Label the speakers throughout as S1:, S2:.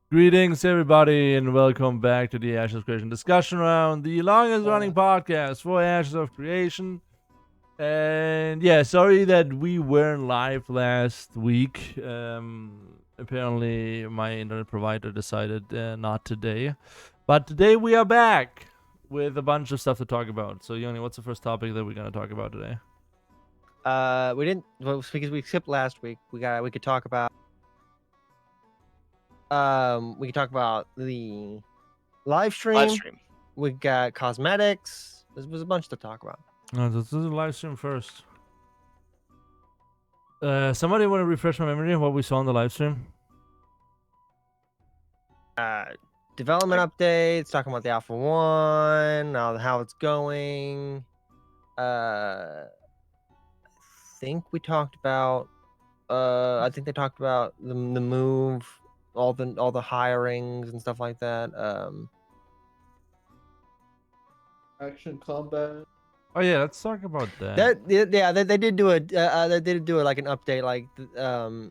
S1: Greetings, everybody, and welcome back to the Ashes of Creation discussion round, the longest running podcast for Ashes of Creation. And yeah, sorry that we weren't live last week. Apparently, my internet provider decided not today. But today we are back with a bunch of stuff to talk about. So, Yoni, what's the first topic that we're going to talk about today?
S2: We didn't because we skipped last week. We could talk about the live stream. We got cosmetics. There was a bunch to talk about.
S1: No, this is a live stream first. Somebody want to refresh my memory of what we saw on the live stream?
S2: Development updates, talking about the Alpha 1, how it's going. I think we talked about I think they talked about the move, all the hirings and stuff like that.
S3: Action combat.
S1: Oh yeah, let's talk about that.
S2: They did do like an update, like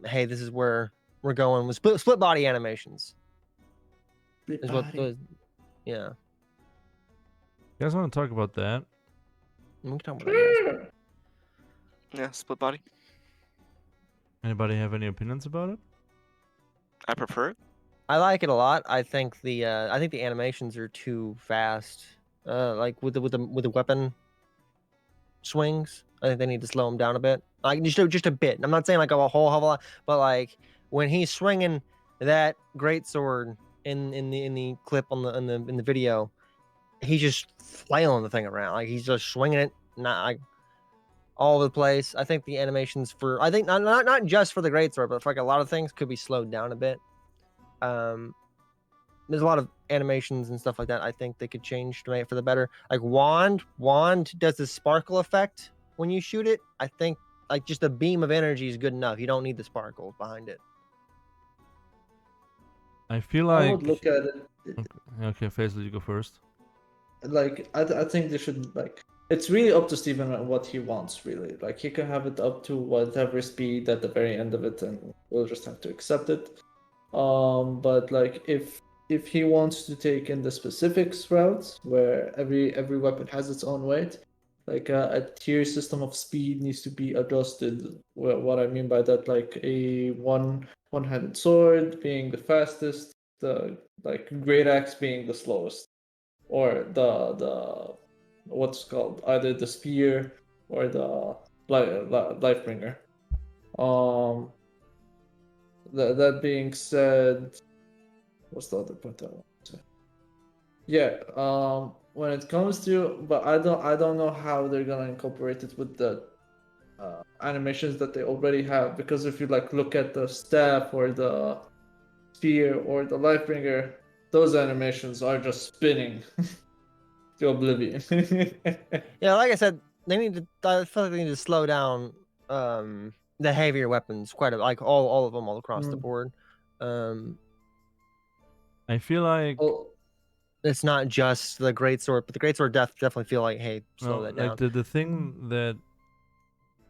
S2: hey, this is where we're going with split body animations. Is what was, yeah.
S1: You guys want to talk about that?
S2: We can talk about that.
S4: Yeah, split body.
S1: Anybody have any opinions about it?
S4: I prefer it.
S2: I like it a lot. I think the animations are too fast. Like with the weapon swings, I think they need to slow them down a bit. Like just a bit. I'm not saying like a whole hell of a lot, but like when he's swinging that great sword in the clip on the video, he's just flailing the thing around. Like he's just swinging it, not like all over the place. I think the animations for not just for the great sword, but for like a lot of things could be slowed down a bit. There's a lot of animations and stuff like that I think they could change to make it for the better. Like wand does the sparkle effect when you shoot it. I think like just a beam of energy is good enough. You don't need the sparkles behind it.
S1: I feel like
S3: I would look at it.
S1: Okay, Faisal, you go first.
S3: Like I think they should like. It's really up to Steven on what he wants. Really, like he can have it up to whatever speed at the very end of it, and we'll just have to accept it. But like if he wants to take in the specifics routes where every weapon has its own weight, like a tier system of speed needs to be adjusted. What I mean by that, like a one-handed sword being the fastest, the like great axe being the slowest, or the what's called either the spear or the life bringer. That being said, what's the other point I want to say? Yeah, when it comes to, but I don't know how they're gonna incorporate it with the animations that they already have, because if you like look at the staff or the spear or the lifebringer, those animations are just spinning to oblivion.
S2: Yeah, like I said, they need to. I feel like they need to slow down the heavier weapons quite a like all of them all across the board.
S1: I feel like
S2: it's not just the great sword, but the great sword definitely feel like, hey, slow that down.
S1: Like the thing that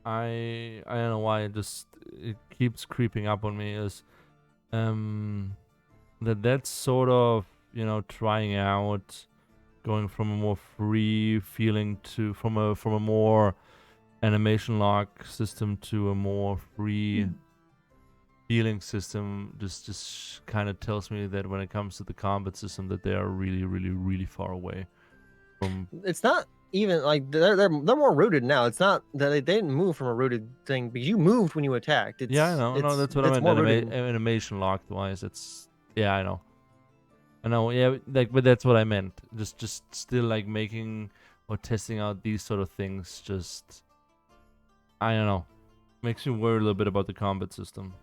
S1: I don't know why it keeps creeping up on me is that's sort of, you know, trying out going from a more free feeling to from a more animation lock system to a more free feeling system. Just kind of tells me that when it comes to the combat system that they are really far away from.
S2: It's not even like they're more rooted now. It's not that they didn't move from a rooted thing because you moved when you attacked.
S1: Yeah, I know. No, that's what I meant. Animation locked wise, it's I know. Yeah, like, but that's what I meant. Just still like making or testing out these sort of things. Just I don't know, makes me worry a little bit about the combat system.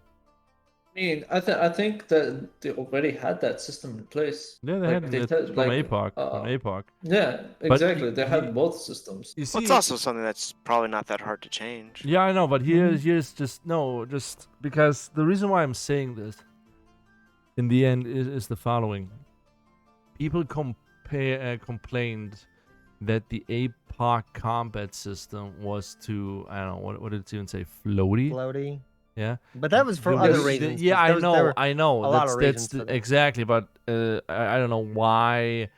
S3: I mean, I think that they already had that system in place.
S1: Yeah, they had it from APOC.
S3: Yeah, exactly. They had both systems.
S4: You see, it's also something that's probably not that hard to change.
S1: Yeah, I know, but here's just because the reason why I'm saying this in the end is the following. People complained that the APOC combat system was too, I don't know, what did it even say? Floaty? Yeah.
S2: But that was for
S1: The
S2: other
S1: way-
S2: reasons.
S1: Yeah,
S2: There
S1: I know.
S2: a lot
S1: That's
S2: of reasons for that.
S1: exactly. But I don't know why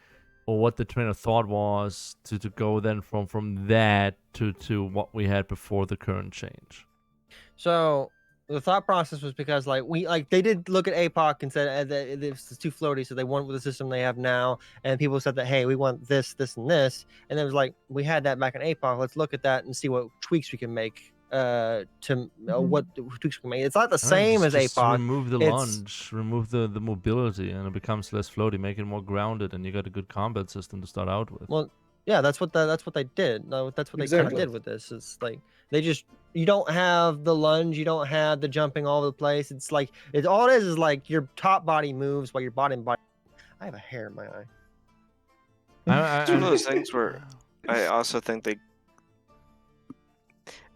S1: or what the train of thought was to go then from that to what we had before the current change.
S2: So the thought process was because they did look at APOC and said that it's too floaty, so they went with the system they have now. And people said that, hey, we want this, this, and this. And it was like, we had that back in APOC. Let's look at that and see what tweaks we can make. What tweaks we can make. It's not the same as
S1: just
S2: APOC.
S1: remove the
S2: It's-
S1: lunge, remove the mobility, and it becomes less floaty. Make it more grounded, and you got a good combat system to start out with.
S2: Well, yeah, that's what they did. No, that's what they kind
S3: Exactly.
S2: of did with this. It's like you don't have the lunge, you don't have the jumping all over the place. It's like all it is like your top body moves while your bottom body. I have a hair in my eye.
S4: It's one of those things where I also think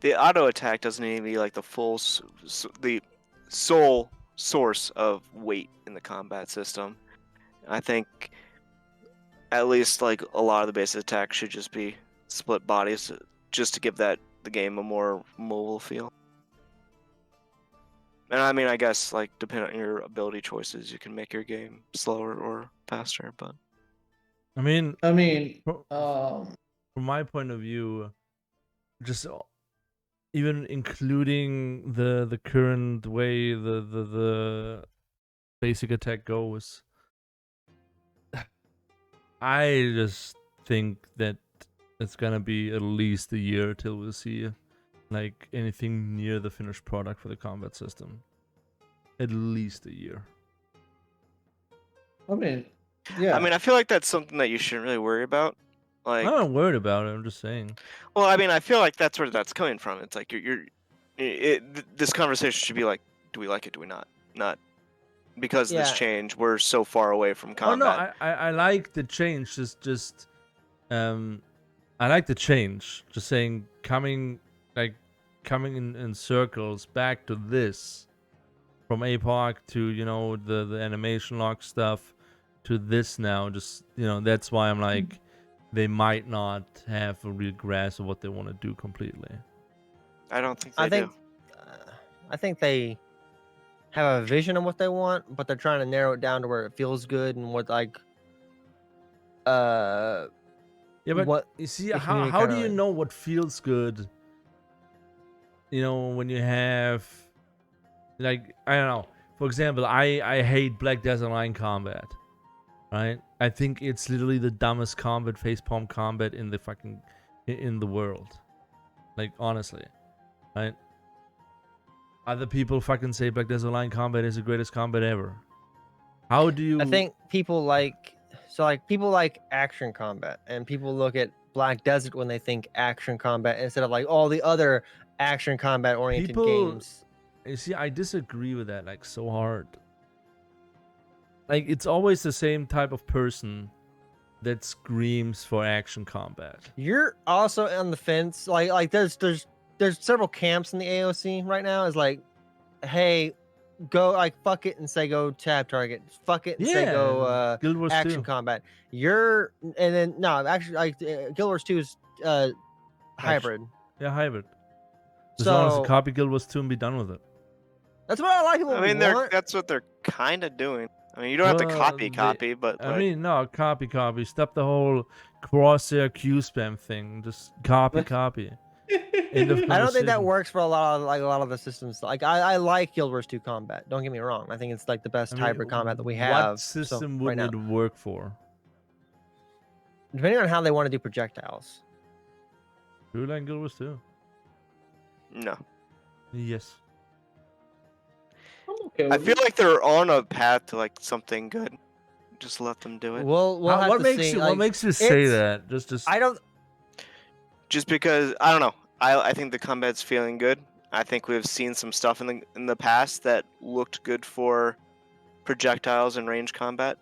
S4: the auto attack doesn't need to be like the the sole source of weight in the combat system. I think at least like a lot of the basic attacks should just be split bodies, just to give the game a more mobile feel. And I mean, I guess like depending on your ability choices, you can make your game slower or faster. But
S1: I mean,
S3: from
S1: from my point of view, just even including the current way the basic attack goes, I just think that it's gonna be at least a year till we see like anything near the finished product for the combat system. At least a year.
S3: yeah.
S4: I mean, I feel like that's something that you shouldn't really worry about. Like,
S1: I'm not worried about it. I'm just saying.
S4: well, I mean, I feel like that's where that's coming from. It's like this conversation should be like, do we like it? Do we not? Not because of this
S2: Yeah.
S4: change. We're so far away from combat.
S1: Oh no, I like the change. I like the change. Just saying, coming in circles back to this, from APOC to the animation lock stuff to this now. Just that's why I'm like, they might not have a real grasp of what they want to do completely.
S4: I don't think they do.
S2: I think they have a vision of what they want, but they're trying to narrow it down to where it feels good and what
S1: Yeah, but
S2: what
S1: you see,
S2: the community
S1: how do
S2: kinda
S1: you
S2: like.
S1: know what feels good? When you have, like, I don't know. For example, I hate Black Desert Line combat, right? I think it's literally the dumbest combat, facepalm combat in the world. Like, honestly, right? Other people fucking say Black Desert Line combat is the greatest combat ever. How do you?
S2: I think people like action combat, and people look at Black Desert when they think action combat instead of like all the other action combat oriented
S1: People-
S2: games.
S1: You see, I disagree with that like so hard. Like, it's always the same type of person that screams for action combat.
S2: You're also on the fence. Like there's several camps in the AOC right now. Is like, hey, go fuck it and say go tab target. Fuck it and say go
S1: Guild Wars
S2: action
S1: 2.
S2: combat. And then no, actually Guild Wars 2 is hybrid.
S1: Yeah, hybrid. Just honestly, copy Guild Wars 2 and be done with it.
S2: That's what a lot of people
S4: I mean,
S2: want.
S4: that's what they're kind of doing. I mean, you don't have to
S1: Well,
S4: copy, but
S1: I
S4: like,
S1: mean, no, copy. Stop the whole crosshair Q spam thing. Just copy. End of
S2: I don't think that
S1: conversation.
S2: works for a lot of the systems. Like I like Guild Wars 2 combat. Don't get me wrong. I think it's like the best
S1: I mean,
S2: hybrid combat that we have.
S1: What system
S2: so,
S1: would
S2: right now.
S1: it work for?
S2: Depending on how they want to do projectiles.
S1: Do you like Guild Wars 2?
S4: no.
S1: Yes.
S3: I'm okay
S4: I
S3: with
S4: feel
S3: it.
S4: like they're on a path to like something good. Just let them do it.
S2: We'll have
S1: What
S2: to
S1: makes
S2: see.
S1: you?
S2: Like,
S1: What makes you say
S2: it's-
S1: that? Just.
S2: I don't.
S4: Just because I don't know. I think the combat's feeling good. I think we've seen some stuff in the past that looked good for projectiles and range combat.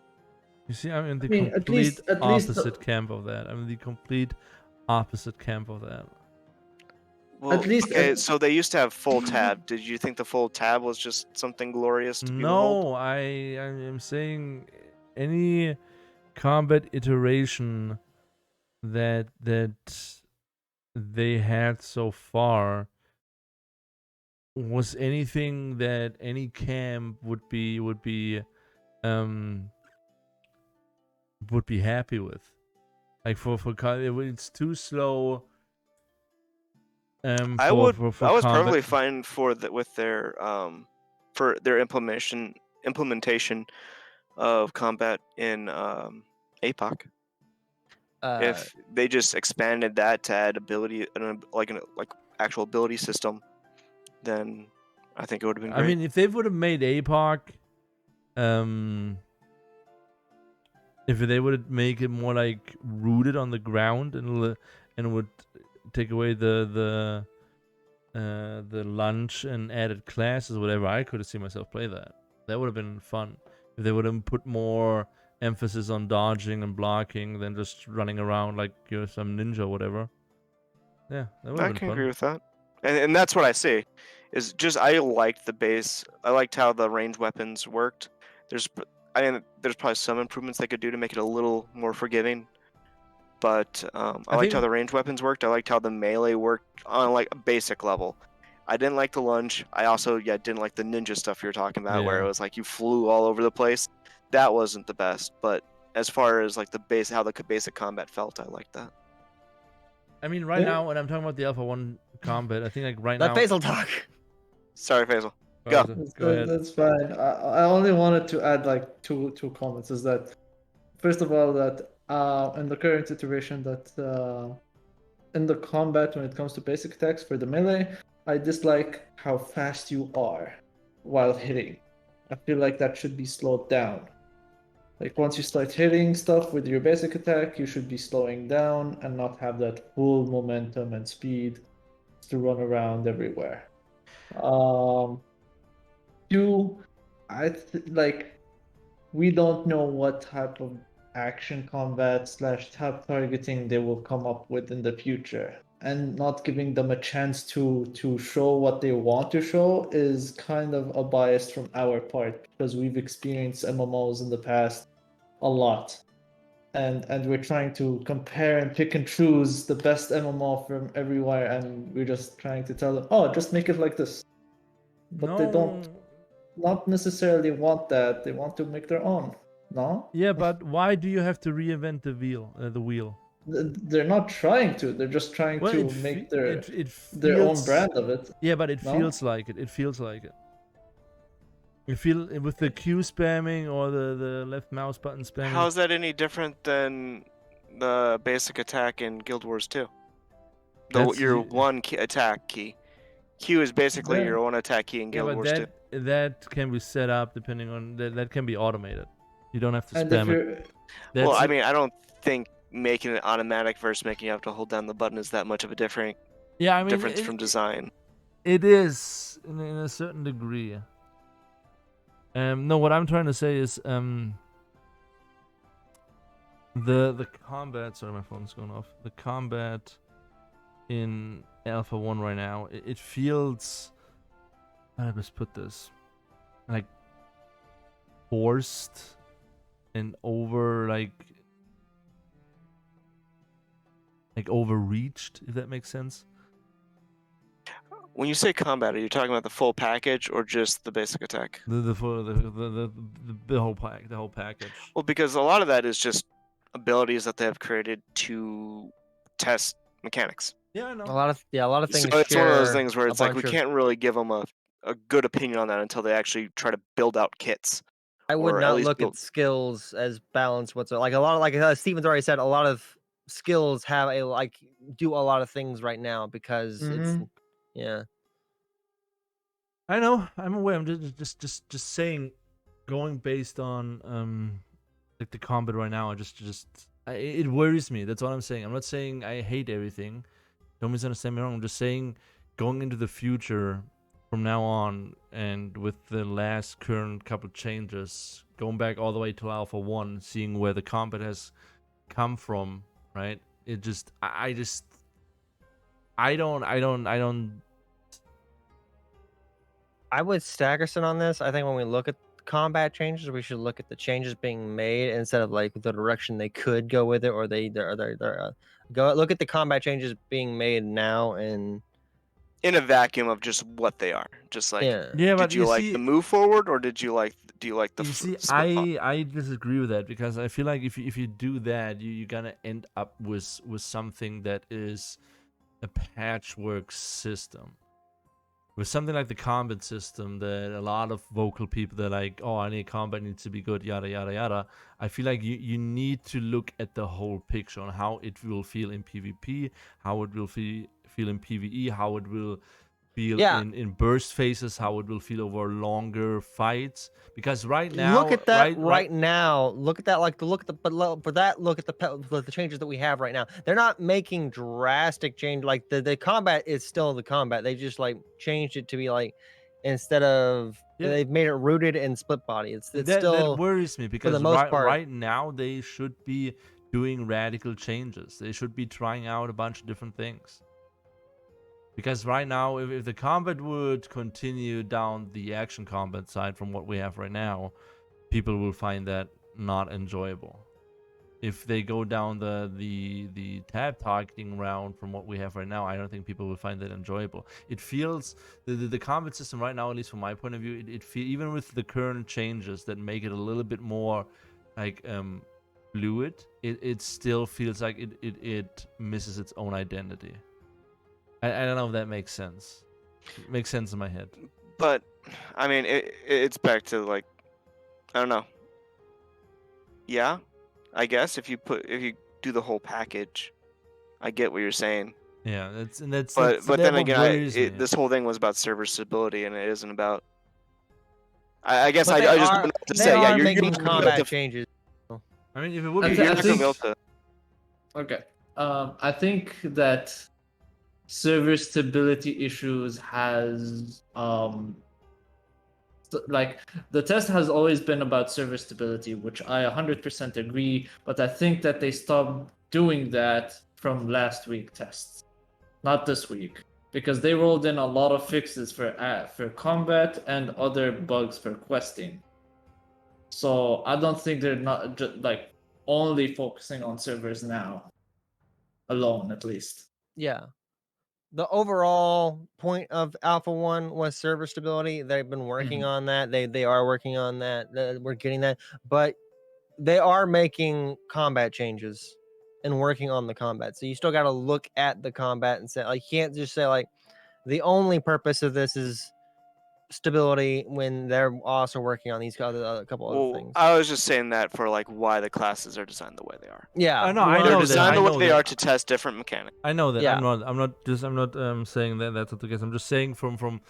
S1: You see, I'm in the
S3: mean, at
S1: complete
S3: least the-
S1: opposite camp of that. I'm in the complete opposite camp of that.
S4: Well,
S3: least-
S4: okay, so they used to have full tab. Did you think the full tab was just something glorious to behold?
S1: No, I am saying any combat iteration that they had so far was anything that any camp would be happy with. Like it's too slow.
S4: I
S1: For
S4: was
S1: combat.
S4: perfectly fine with their implementation of combat in APOC. If they just expanded that to add ability like actual ability system, then I think it would have been great.
S1: I mean, if they would have made APOC, if they would make it more like rooted on the ground and would take away the lunch and added classes or whatever, I could have seen myself play that. That would have been fun. If they would have put more emphasis on dodging and blocking than just running around like you're some ninja or whatever. Yeah, that would have
S4: I
S1: been
S4: can
S1: fun.
S4: agree with that. And that's what I say. Is just I liked the base. I liked how the range weapons worked. There's probably some improvements they could do to make it a little more forgiving. But I liked how the range weapons worked. I liked how the melee worked on like a basic level. I didn't like the lunge. I also didn't like the ninja stuff you were talking about, where it was like you flew all over the place. That wasn't the best. But as far as like how the basic combat felt, I liked that.
S1: I mean, right now, when I'm talking about the Alpha 1 combat, I think like right
S2: Let
S1: now.
S2: Faisal talk.
S4: Sorry, Faisal. Go
S1: ahead.
S3: That's fine. I only wanted to add like two comments. Is that first of all that in the current iteration that in the combat when it comes to basic attacks for the melee, I dislike how fast you are while hitting. I feel like that should be slowed down. Like once you start hitting stuff with your basic attack, you should be slowing down and not have that full momentum and speed to run around everywhere. Two, like we don't know what type of action combat / type targeting they will come up with in the future, and not giving them a chance to show what they want to show is kind of a bias from our part, because we've experienced MMOs in the past a lot, and we're trying to compare and pick and choose the best MMO from everywhere, and we're just trying to tell them, oh, just make it like this, but they don't not necessarily want that. They want to make their own. No?
S1: Yeah, but why do you have to reinvent the wheel?
S3: They're not trying to. They're just trying to make their own brand of it.
S1: Yeah, but it feels like it. It feels like it. You feel with the Q spamming or the left mouse button spamming.
S4: How's that any different than the basic attack in Guild Wars 2? Your one attack key. Q is basically your own attack key in Guild Wars 2.
S1: That can be set up depending on that can be automated. You don't have to spam it.
S4: Well, I mean, I don't think making it automatic versus making you have to hold down the button is that much of a difference from design.
S1: It is in a certain degree. No, what I'm trying to say is the combat. Sorry, my phone's going off. The combat in Alpha 1 right now, it feels, how do I just put this, like forced and overreached, if that makes sense.
S4: When you say combat, are you talking about the full package or just the basic attack?
S1: The whole package.
S4: Well, because a lot of that is just abilities that they have created to test mechanics.
S1: Yeah, I know.
S2: A lot of things.
S4: So it's one of those things where it's like we can't really give them a good opinion on that until they actually try to build out kits.
S2: I would not look at skills as balanced whatsoever. Like a lot of Steven's already said, a lot of skills have do a lot of things right now because it's
S1: I know. I'm aware. I'm just saying, going based on like the combat right now. It worries me. That's all I'm saying. I'm not saying I hate everything. Don't misunderstand me wrong. I'm just saying, going into the future from now on, and with the last current couple changes, going back all the way to Alpha 1, seeing where the combat has come from, right? It just, I don't.
S2: I would Staggerson on this. I think when we look at combat changes, we should look at the changes being made instead of like the direction they could go with it, or they're go look at the combat changes being made now and
S4: in a vacuum of just what they are. Just like,
S2: Yeah.
S1: Yeah, but
S4: did you
S1: you
S4: like
S1: see,
S4: the move forward, or do you like the
S1: you see,
S4: split
S1: I disagree with that, because I feel like if you do that, you're gonna end up with something that is a patchwork system. With something like the combat system, that a lot of vocal people, they're like, oh, I need combat, needs to be good, yada yada yada. I feel like you need to look at the whole picture on how it will feel in PvP, how it will feel in PvE, how it will feel
S2: Yeah.
S1: in burst phases, how it will feel over longer fights. Because right now,
S2: Look at that
S1: right
S2: now. Look at that. Like look at the for that. Look at the changes that we have right now. They're not making drastic change. Like the combat is still the combat. They just like changed it to be like instead of
S1: Yeah.
S2: they've made it rooted in split body. It's
S1: that
S2: still
S1: worries me, because
S2: most part.
S1: right now they should be doing radical changes. They should be trying out a bunch of different things. Because right now, if the combat would continue down the action combat side from what we have right now, people will find that not enjoyable. If they go down the tab targeting round from what we have right now, I don't think people will find that enjoyable. It feels the combat system right now, at least from my point of view, it even with the current changes that make it a little bit more like fluid, it still feels like it misses its own identity. I don't know if that makes sense. It makes sense in my head.
S4: But I mean, it's back to like, I don't know. Yeah, I guess if you do the whole package, I get what you're saying.
S1: Yeah, that's
S4: But then again,
S1: me.
S4: this whole thing was about server stability, and it isn't about. I guess
S2: But
S4: I
S2: they
S4: just
S2: are-
S4: want to
S2: they
S4: say, yeah,
S2: are
S4: you're
S2: making
S4: not gonna be able
S2: combat
S4: to-
S2: changes.
S1: I mean, if it would
S3: I
S1: be,
S3: thi-
S4: you're
S3: I
S4: not gonna be able
S3: think-
S4: to.
S3: Okay. I think that server stability issues has like the test has always been about server stability, which I 100% agree, but I think that they stopped doing that from last week tests, not this week, because they rolled in a lot of fixes for combat and other bugs for questing. So I don't think they're not just like only focusing on servers now alone, at least.
S2: Yeah. The overall point of Alpha 1 was server stability. They've been working on that. They are working on that. We're getting that. But they are making combat changes and working on the combat. So you still got to look at the combat and say, like, you can't just say, like, the only purpose of this is stability when they're also working on these couple other
S4: Well,
S2: things.
S4: I was just saying that for like why the classes are designed the way they are.
S2: Yeah.
S1: I know, I
S4: They're
S1: know
S4: designed
S1: that,
S4: the
S1: I
S4: way
S1: know
S4: they
S1: that.
S4: are to test different mechanics.
S1: I know that.
S2: Yeah.
S1: I'm not saying that that's not the case. I'm just saying from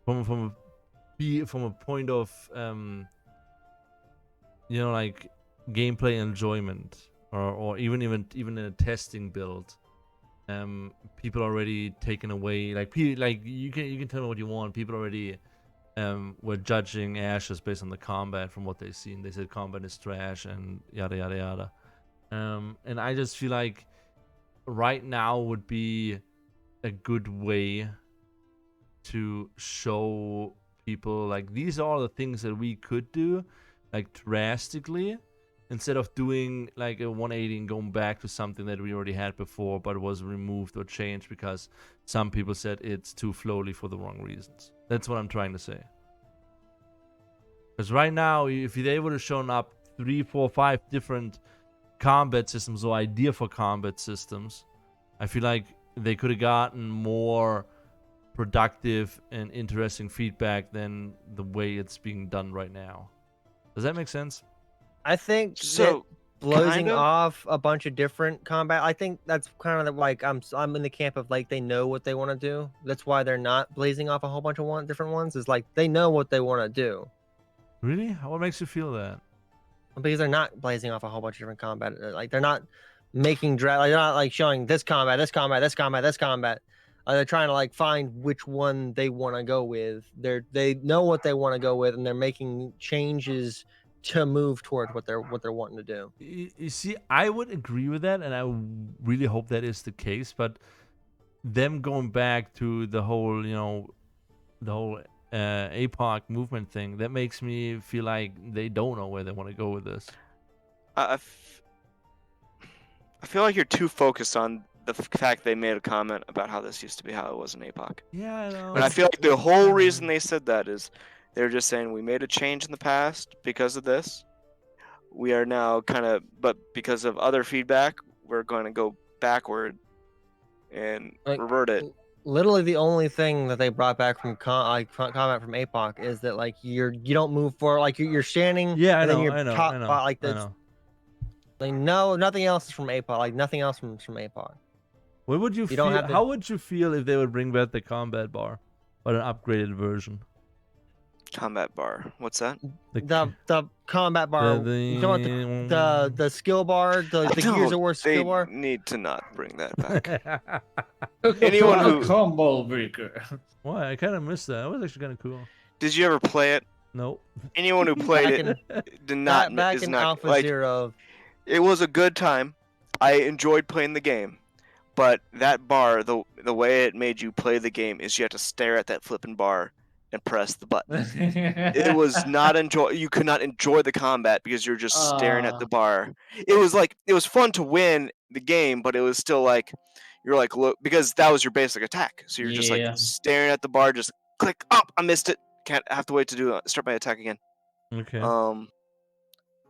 S1: a point of you know, like gameplay enjoyment, or even in a testing build, people already taken away, like you can tell me what you want. People already were judging Ashes based on the combat from what they've seen. They said combat is trash and yada yada yada. And I just feel like right now would be a good way to show people, like, these are the things that we could do, like, drastically, instead of doing like a 180 and going back to something that we already had before but was removed or changed because some people said it's too flowly for the wrong reasons. That's what I'm trying to say. Because right now, if they would have shown up 3, 4, 5 different combat systems or idea for combat systems, I feel like they could have gotten more productive and interesting feedback than the way it's being done right now. Does that make sense?
S2: I think
S4: So,
S2: blazing
S4: kind of.
S2: off a bunch of different combat. I think that's kind of like I'm in the camp of like they know what they want to do. That's why they're not blazing off a whole bunch of different ones. Is like they know what they want to do.
S1: Really? What makes you feel that?
S2: Because they're not blazing off a whole bunch of different combat. Like they're not making like they're not like showing this combat, this combat, this combat, this combat. They're trying to like find which one they want to go with. They know what they want to go with, and they're making changes to move towards what they're wanting to do.
S1: You see, I would agree with that, and I really hope that is the case. But them going back to the whole, APOC movement thing, that makes me feel like they don't know where they want to go with this.
S4: I feel like you're too focused on the fact they made a comment about how this used to be how it was in APOC.
S1: Yeah, I know.
S4: And I feel like the whole reason they said that is they're just saying we made a change in the past because of this. We are now but because of other feedback, we're going to go backward and
S2: Like,
S4: revert it.
S2: Literally, the only thing that they brought back from comment from APOC is that like you don't move forward, like you're standing.
S1: Yeah, I
S2: and then
S1: know,
S2: you're
S1: I know,
S2: top,
S1: I know,
S2: like
S1: I
S2: that's
S1: know.
S2: like no, nothing else is from APOC. Like nothing else from APOC.
S1: What would you
S2: You
S1: feel?
S2: don't have to-
S1: How would you feel if they would bring back the combat bar, but an upgraded version?
S4: Combat bar. What's that?
S2: The combat bar. You know what the skill bar, the Gears of War skill bar.
S4: Need to not bring that back.
S3: Anyone
S4: who-
S3: combo breaker.
S1: Why? I kind of missed that. That was actually kind of cool.
S4: Did you ever play it?
S1: Nope.
S4: Anyone who played
S2: Back
S4: it did not.
S2: back
S4: is
S2: in
S4: not
S2: Alpha
S4: like,
S2: Zero.
S4: It was a good time. I enjoyed playing the game, but that bar, the way it made you play the game is you had to stare at that flipping bar and press the button. It was not you could not enjoy the combat because you're just staring at the bar. It was fun to win the game, but it was still like you're like, look, because that was your basic attack. So you're just like
S3: Yeah.
S4: staring at the bar, just click up. I missed it. Can't have to wait to start my attack again.
S1: Okay.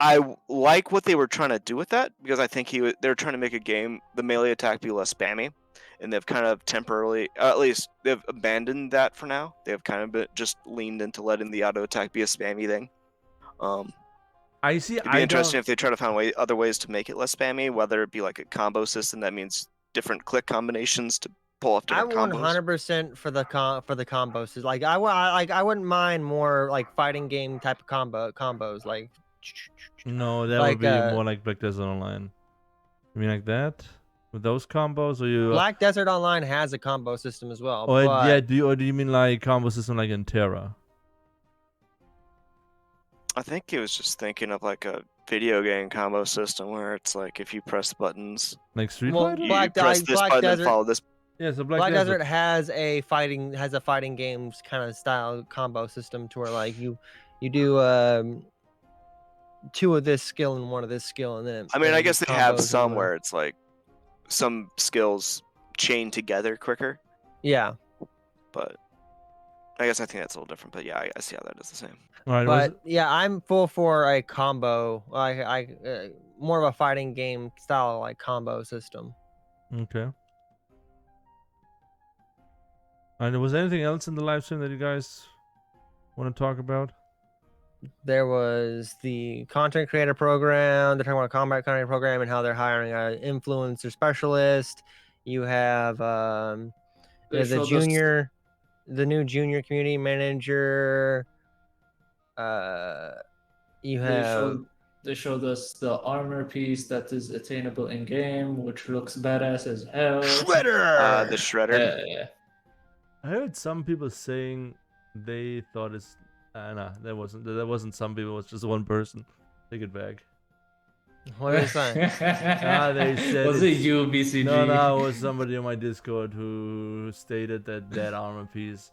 S4: I like what they were trying to do with that because I think they're trying to make a game, the melee attack, be less spammy, and they've kind of temporarily, at least they've abandoned that for now. They've kind of just leaned into letting the auto attack be a spammy thing.
S1: I see.
S4: It'd be interesting if they try to find other ways to make it less spammy, whether it be like a combo system that means different click combinations to pull off different
S2: I'm
S4: combos.
S2: 100% for the combos. Like I wouldn't mind more like fighting game type of combos like.
S1: No, that
S2: like,
S1: would be more like Black Desert Online. You mean like that? With those combos, or you?
S2: Black Desert Online has a combo system as well.
S1: Or
S2: but
S1: yeah, do you mean like combo system like in Terra?
S4: I think he was just thinking of like a video game combo system where it's like if you press buttons,
S1: Like Street
S2: Well,
S1: Fighter?
S4: you
S2: Black-
S4: press this
S2: Black
S4: button
S2: Desert-
S4: and follow this.
S1: Yeah, so
S2: Black Desert has a fighting games kind of style combo system to where like you do 2 of this skill and 1 of this skill, and then
S4: I mean, I guess they have
S2: combos
S4: some
S2: and
S4: where it's like some skills chain together quicker,
S2: yeah.
S4: but I think that's a little different. But yeah, I see how that is the same.
S1: All right,
S2: But yeah, I'm full for a combo. More of a fighting game style like combo system.
S1: okay. And was there anything else in the live stream that you guys want to talk about?
S2: There was the content creator program. They're talking about a combat content program and how they're hiring an influencer specialist. You have
S3: They
S2: the
S3: showed us-
S2: new junior community manager. You have
S3: They showed us the armor piece that is attainable in game, which looks badass as hell.
S2: Shredder.
S4: The shredder.
S3: Yeah.
S1: I heard some people saying they thought it's. Nah, that wasn't some people. It was just one person. Take it back.
S2: What is that?
S1: They said
S3: Was it
S1: it's-
S3: you, BCG?
S1: No, it was somebody on my Discord who stated that armor piece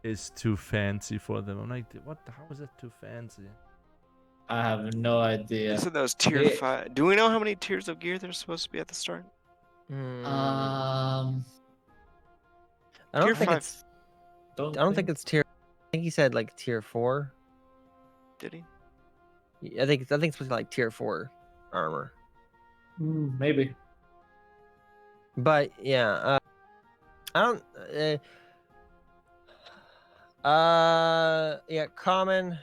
S1: is too fancy for them. I'm like, what? How is that too fancy?
S3: I have no
S4: They
S3: idea.
S4: said that was tier
S3: Yeah.
S4: 5. Do we know how many tiers of gear there's supposed to be at the start?
S2: I
S4: tier
S2: don't think
S4: 5.
S2: it's. I don't think it's tier. I think he said like tier 4.
S4: Did he?
S2: I think it's supposed to be like tier 4 armor.
S3: Maybe.
S2: But yeah, I don't. Yeah, common,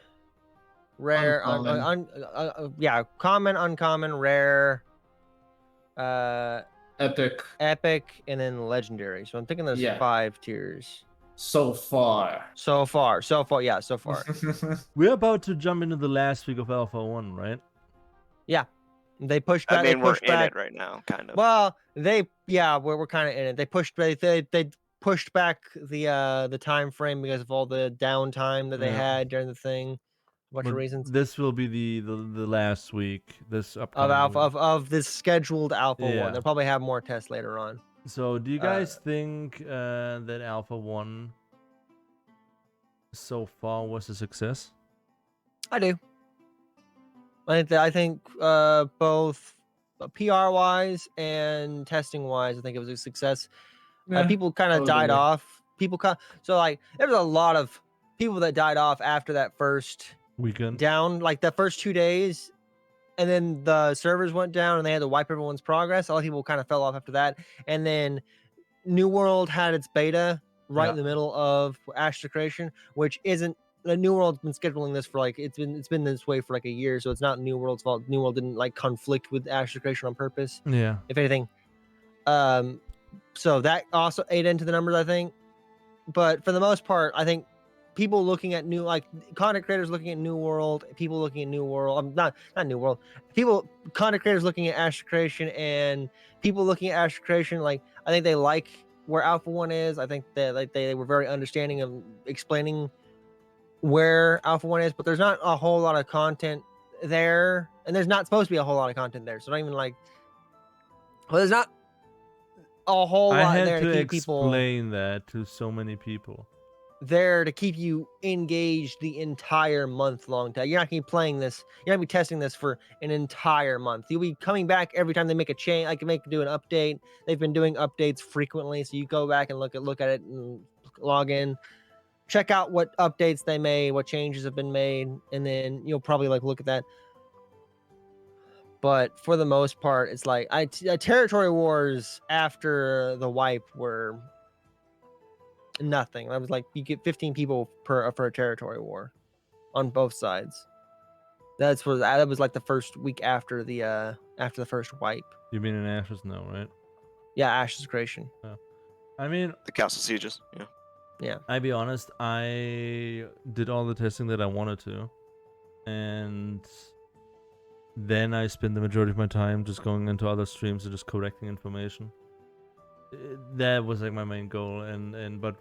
S2: rare,
S3: Uncommon.
S2: yeah, common, uncommon, rare,
S3: Epic
S2: epic, and then legendary. So I'm thinking there's
S3: Yeah.
S2: 5 tiers
S3: so far.
S2: so far. Yeah, so far.
S1: We're about to jump into the last week of Alpha 1, right?
S2: They pushed back.
S4: I mean,
S2: they
S4: we're
S2: pushed
S4: in
S2: back.
S4: it right now, kind of.
S2: Well, we're kind of in it. They pushed back the time frame because of all the downtime that they
S1: Yeah.
S2: had during the thing. A bunch of
S1: But
S2: reasons
S1: This will be the last week. This
S2: of
S1: upcoming
S2: alpha
S1: week.
S2: of this scheduled alpha
S1: Yeah.
S2: one. They'll probably have more tests later on.
S1: So, do you guys think that Alpha 1 so far was a success?
S2: I do. I think both PR wise and testing wise, I think it was a success.
S3: Yeah,
S2: People kind of died
S3: totally.
S2: off. So like there was a lot of people that died off after that first
S1: Weekend.
S2: down, like the first 2 days, and then the servers went down and they had to wipe everyone's progress. A lot of people kind of fell off after that, and then New World had its beta right in the middle of Ash Creation, which isn't. The New World's been scheduling this for like it's been this way for like a year, so it's not New World's fault. New World didn't like conflict with Ash Creation on purpose.
S1: Yeah.
S2: If anything, so that also ate into the numbers, I think. But for the most part, I think people looking at content creators looking at New World, people looking at New World, not New World, content creators looking at Ash Creation, and people looking at Ash Creation, like I think they like where Alpha 1 is. I think that like they were very understanding of explaining where Alpha 1 is, but there's not a whole lot of content there, and there's not supposed to be a whole lot of content there. So don't even like, well, there's not a whole
S1: I
S2: lot
S1: had
S2: there
S1: to
S2: to keep people
S1: explain that to so many people.
S2: there to keep you engaged the entire month long time. You're not gonna be playing this. You're not gonna be testing this for an entire month. You'll be coming back every time they make a change. I can do an update. They've been doing updates frequently, so you go back and look at it and log in, check out what updates they made, what changes have been made, and then you'll probably like look at that. But for the most part, it's like territory wars after the wipe were nothing. That was like you get 15 people for a territory war on both sides. That was like the first week after the first wipe.
S1: You mean in Ashes? No, right?
S2: Yeah, Ash's Creation.
S1: I mean,
S4: The castle sieges. Yeah.
S2: Yeah.
S1: I'll be honest, I did all the testing that I wanted to, and then I spent the majority of my time just going into other streams and just correcting information. That was like my main goal, but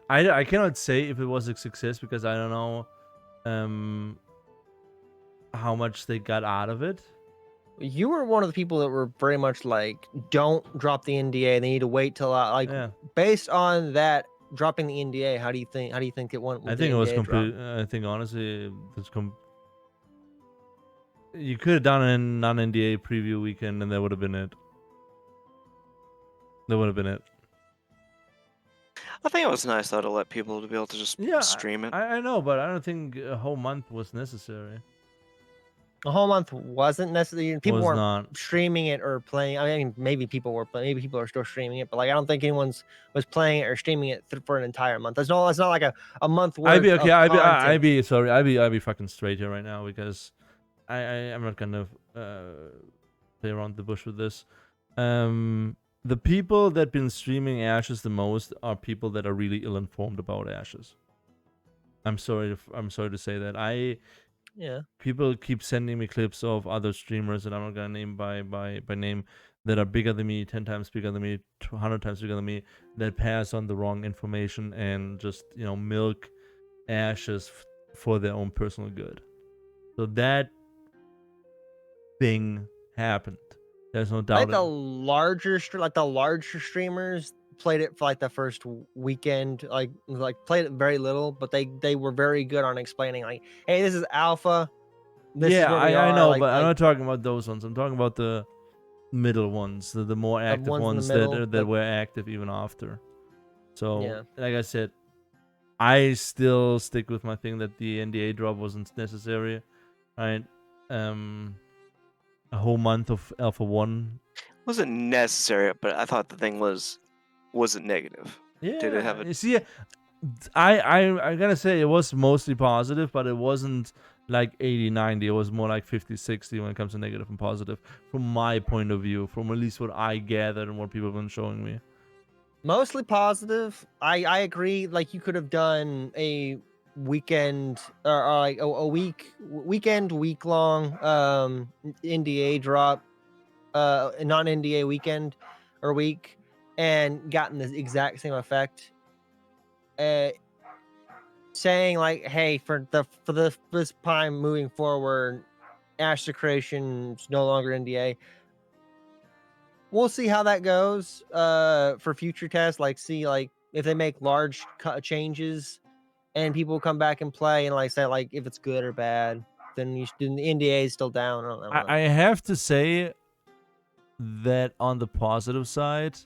S1: I cannot say if it was a success because I don't know how much they got out of it.
S2: You were one of the people that were very much like, don't drop the NDA. They need to wait till based on that dropping the NDA. How do you think it went?
S1: I think it was complete. I think honestly, you could have done a non-NDA preview weekend, and that would have been it. That would have been it.
S4: I think it was nice though to let people to be able to just stream it.
S1: I know, but I don't think a whole month was necessary.
S2: A whole month wasn't necessary. People weren't
S1: not
S2: streaming it or playing. I mean, maybe people were, but maybe people are still streaming it. But like, I don't think anyone was playing it or streaming it for an entire month. It's not like a month worth.
S1: I'd be fucking straight here right now because I'm not gonna play around the bush with this. The people that been streaming Ashes the most are people that are really ill-informed about Ashes. I'm sorry to say that. People keep sending me clips of other streamers that I'm not gonna name by name that are bigger than me, 10 times bigger than me, 100 times bigger than me, that pass on the wrong information and just milk Ashes for their own personal good. So that thing happened. There's no doubt.
S2: Like the larger streamers played it for like the first weekend, like played it very little, but they were very good on explaining like, hey, this is alpha.
S1: I know, but I'm not talking about those ones. I'm talking about the middle ones, the more active ones that were active even after. So, like I said, I still stick with my thing that the NDA drop wasn't necessary, right? A whole month of Alpha 1
S4: wasn't necessary, but I thought the thing wasn't negative.
S1: Yeah.
S4: Did it have
S1: You see, I gotta say it was mostly positive, but it wasn't like 80-90. It was more like 50-60 when it comes to negative and positive, from my point of view, from at least what I gathered and what people have been showing me.
S2: Mostly positive. I agree. Like you could have done a weekend or like a week long NDA drop, non-NDA weekend or week, and gotten the exact same effect. Saying like, hey, for this time moving forward, Ash Creation's no longer NDA. We'll see how that goes for future tests. Like, see like if they make large changes and people come back and play, and like say like if it's good or bad, then the NDA is still down. I don't know.
S1: I have to say, that on the positive side,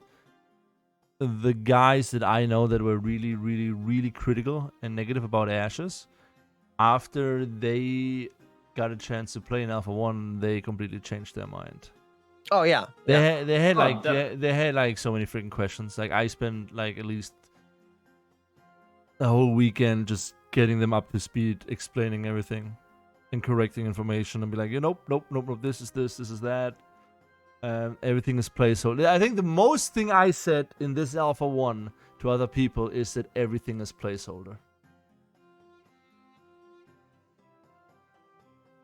S1: the guys that I know that were really, really, really critical and negative about Ashes, after they got a chance to play in Alpha 1, they completely changed their mind.
S2: Oh yeah.
S1: They had
S3: Oh,
S1: like
S3: def-
S1: they had like so many freaking questions. Like I spent like at least a whole weekend just getting them up to speed, explaining everything and correcting information, and be like, nope, this is that. Everything is placeholder. I think the most thing I said in this Alpha 1 to other people is that everything is placeholder.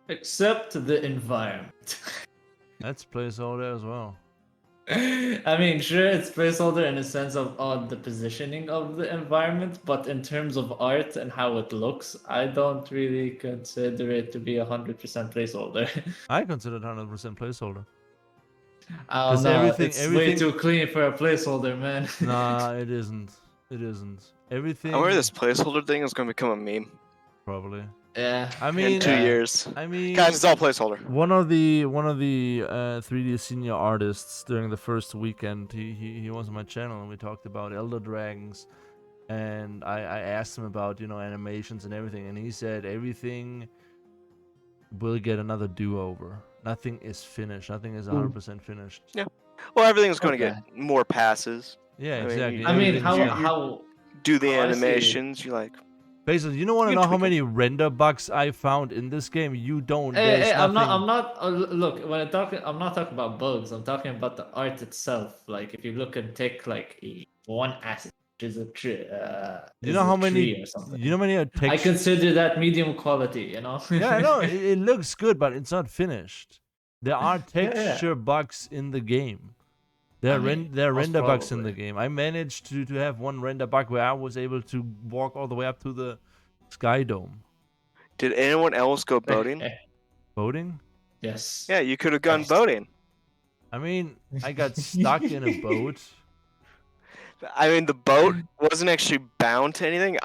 S3: Except the environment.
S1: That's placeholder as well.
S3: I mean, sure, it's placeholder in the sense of the positioning of the environment, but in terms of art and how it looks, I don't really consider it to be 100% placeholder.
S1: I consider it 100% placeholder.
S3: Oh
S1: 'Cause
S3: no,
S1: everything-
S3: it's
S1: everything-
S3: way too clean for a placeholder, man.
S1: Nah, it isn't. It isn't. Everything.
S4: I wonder this placeholder thing is going to become a meme
S1: Probably.
S3: Yeah.
S1: I
S4: in
S1: mean,
S4: 2 years.
S1: I mean,
S4: Guys, it's all placeholder.
S1: one of the 3D senior artists during the first weekend, he was on my channel and we talked about Elder Dragons, and I asked him about animations and everything, and he said everything will get another do-over. Nothing is finished. Nothing is 100% finished.
S4: Yeah. Well, everything's going to
S3: Okay.
S4: get more passes.
S1: Yeah,
S4: I mean,
S1: exactly.
S3: I mean,
S1: Everything's-
S3: how
S4: Do the
S3: Oh, I see.
S4: animations, you like.
S1: Basically, you don't want to
S4: You
S1: know
S4: can
S1: how
S4: tweak
S1: many render bugs I found in this game. You don't.
S3: Hey,
S1: There's
S3: I'm
S1: nothing.
S3: not. Look, when I'm not talking about bugs. I'm talking about the art itself. Like, if you look and take like one asset, which is a tree,
S1: You know how many?
S3: or something.
S1: You know how many
S3: I
S1: textures?
S3: consider that medium quality. You know.
S1: Yeah, I know it looks good, but it's not finished. There are
S3: yeah.
S1: texture bugs in the game. There are,
S3: I mean,
S1: there are
S3: most
S1: render bugs in the
S3: probably.
S1: game. I managed to have one render bug where I was able to walk all the way up to the Sky Dome.
S4: Did anyone else go boating?
S1: Boating?
S3: Yes.
S4: Yeah, you could have gone
S3: Yes.
S4: boating.
S1: I mean, I got stuck in a boat.
S4: I mean, the boat wasn't actually bound to anything.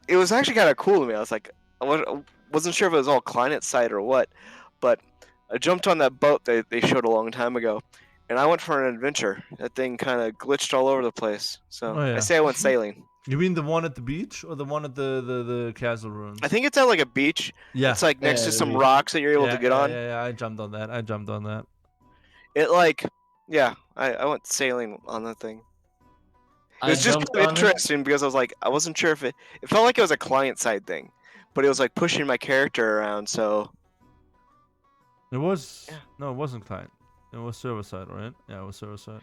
S4: It was actually kind of cool to me. I was like, I wasn't sure if it was all client side or what, but I jumped on that boat they showed a long time ago, and I went for an adventure. That thing kind of glitched all over the place. So
S1: Oh, yeah.
S4: I say I went sailing.
S1: You mean the one at the beach or the one at the castle ruins?
S4: I think it's at like a beach.
S1: Yeah.
S4: It's like next
S3: Yeah,
S4: to
S3: the
S4: some
S3: beach.
S4: rocks that you're able to get on.
S1: Yeah, I jumped on that.
S4: It like, yeah, I went sailing on that thing. It
S3: I
S4: was just
S3: jumped
S4: kind of
S3: on it.
S4: interesting because I wasn't sure if it felt like it was a client side thing, but it was like pushing my character around. So
S1: It was
S4: Yeah.
S1: no, it wasn't client. It was server side, right? Yeah, it was server side.